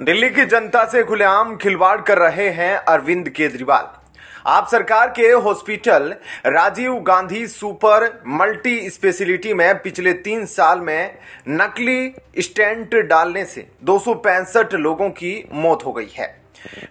दिल्ली की जनता से खुलेआम खिलवाड़ कर रहे हैं अरविंद केजरीवाल। आप सरकार के hospital Rajiv Gandhi super multi speciality में पिछले 3 साल में नकली स्टेंट डालने से 265 लोगों की मौत हो गई है।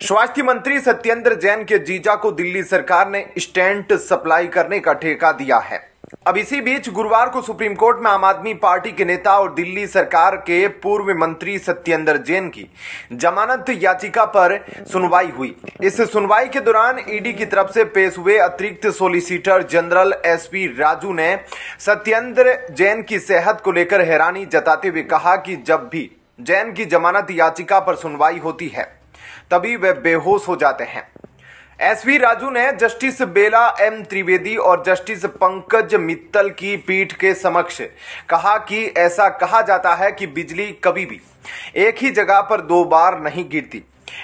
स्वास्थ्य मंत्री सत्येंद्र जैन के जीजा को दिल्ली सरकार ने स्टेंट सप्लाई करने का ठेका दिया है। अब इसी बीच गुरुवार को सुप्रीम कोर्ट में आम आदमी पार्टी के नेता और दिल्ली सरकार के पूर्व मंत्री सत्येंद्र जैन की जमानत याचिका पर सुनवाई हुई। इस सुनवाई के दौरान ईडी की तरफ से पेश हुए अतिरिक्त सॉलिसिटर जनरल एसपी राजू ने सत्येंद्र जैन की सेहत को लेकर हैरानी जताते हुए कहा कि जब भी जैन की जमानत याचिका पर सुनवाई होती है तभी वे बेहोश हो जाते हैं। एसवी राजू ने जस्टिस बेला एम त्रिवेदी और जस्टिस पंकज मित्तल की पीठ के समक्ष कहा कि ऐसा कहा जाता है कि बिजली कभी भी एक ही जगह पर 2 बार नहीं गिरती।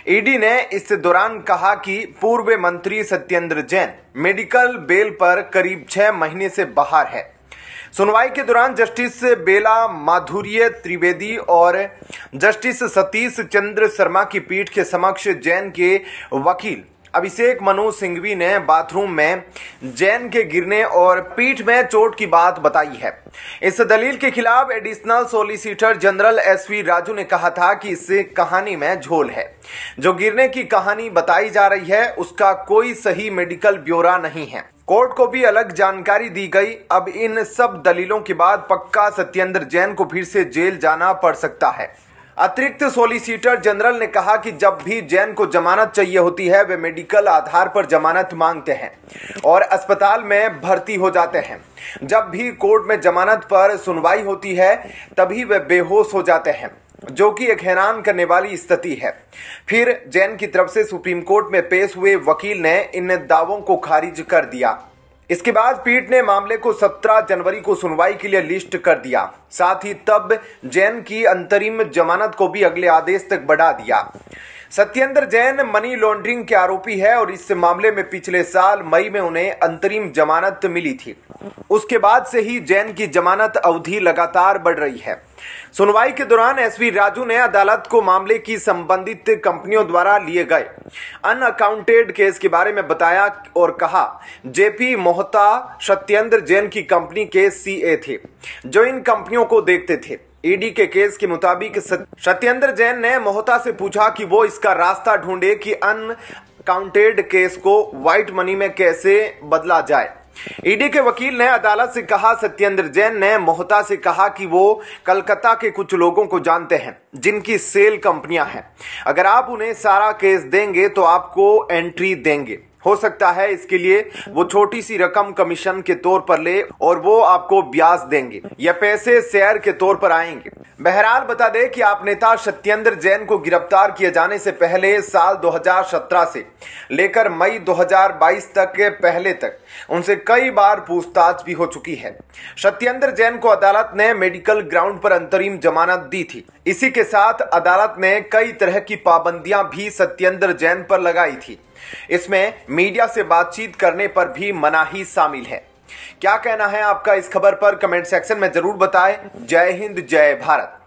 ईडी ने इस दौरान कहा कि पूर्व मंत्री सत्येंद्र जैन मेडिकल बेल पर करीब 6 महीने से बाहर है। सुनवाई के दौरान जस्टिस बेला माधुर्य त्रिवेदी और जस्टिस सतीश चंद्र शर्मा की पीठ के समक्ष जैन के वकील अभिषेक मनु सिंघवी ने बाथरूम में जैन के गिरने और पीठ में चोट की बात बताई है। इस दलील के खिलाफ additional solicitor general SV Raju ने कहा था कि इस कहानी में झोल है। जो गिरने की कहानी बताई जा रही है उसका कोई सही मेडिकल ब्यौरा नहीं है। कोर्ट को भी अलग जानकारी दी गई। अब इन सब दलीलों के बाद पक्का सत्येंद्र जैन को फिर से जेल जाना पड़ सकता है। अतिरिक्त सॉलिसिटर जनरल ने कहा कि जब भी जैन को जमानत चाहिए होती है वे मेडिकल आधार पर जमानत मांगते हैं और अस्पताल में भर्ती हो जाते हैं। जब भी कोर्ट में जमानत पर सुनवाई होती है तभी वे बेहोश हो जाते हैं, जो कि एक हैरान करने वाली स्थिति है। फिर जैन की तरफ से सुप्रीम कोर्ट में पेश हुए वकील ने इन दावों को खारिज कर दिया। इसके बाद पीठ ने मामले को 17 जनवरी को सुनवाई के लिए लिस्ट कर दिया। साथ ही तब जैन की अंतरिम जमानत को भी अगले आदेश तक बढ़ा दिया। सत्येंद्र जैन मनी लॉन्ड्रिंग के आरोपी है और इस मामले में पिछले साल मई में उन्हें अंतरिम जमानत मिली थी। उसके बाद से ही जैन की जमानत अवधि लगातार बढ़ रही है। सुनवाई के दौरान एसवी राजू ने अदालत को मामले की संबंधित कंपनियों द्वारा लिए गए अनअकाउंटेड केस के बारे में बताया और कहा जेपी मोहता सत्येंद्र जैन की कंपनी के सीए थे जो इन कंपनियों को देखते थे। ईडी के केस के मुताबिक सत्येंद्र जैन ने मोहता से पूछा कि वो इसका रास्ता ढूंढे कि अनअकाउंटेड केस को व्हाइट मनी में कैसे बदला जाए। ईडी के वकील ने अदालत से कहा सत्येंद्र जैन ने मोहता से कहा कि वो कलकत्ता के कुछ लोगों को जानते हैं जिनकी सेल कंपनियां हैं। अगर आप उन्हें सारा केस देंगे तो आपको एंट्री देंगे। हो सकता है इसके लिए वो छोटी सी रकम कमीशन के तौर पर ले और वो आपको ब्याज देंगे या पैसे शेयर के तौर पर आएंगे। बहरहाल बता दें कि आप नेता सत्येंद्र जैन को गिरफ्तार किए जाने से पहले साल 2017 से लेकर मई 2022 तक के पहले तक उनसे कई बार पूछताछ भी हो चुकी है। सत्येंद्र जैन को अदालत ने मेडिकल ग्राउंड पर अंतरिम जमानत दी थी। इसी के साथ अदालत ने कई तरह की पाबंदियां भी सत्येंद्र जैन पर लगाई थी। इसमें मीडिया से बातचीत करने पर भी मनाही शामिल है। क्या कहना है आपका इस खबर पर कमेंट सेक्शन में जरूर बताएं। जय हिंद, जय भारत।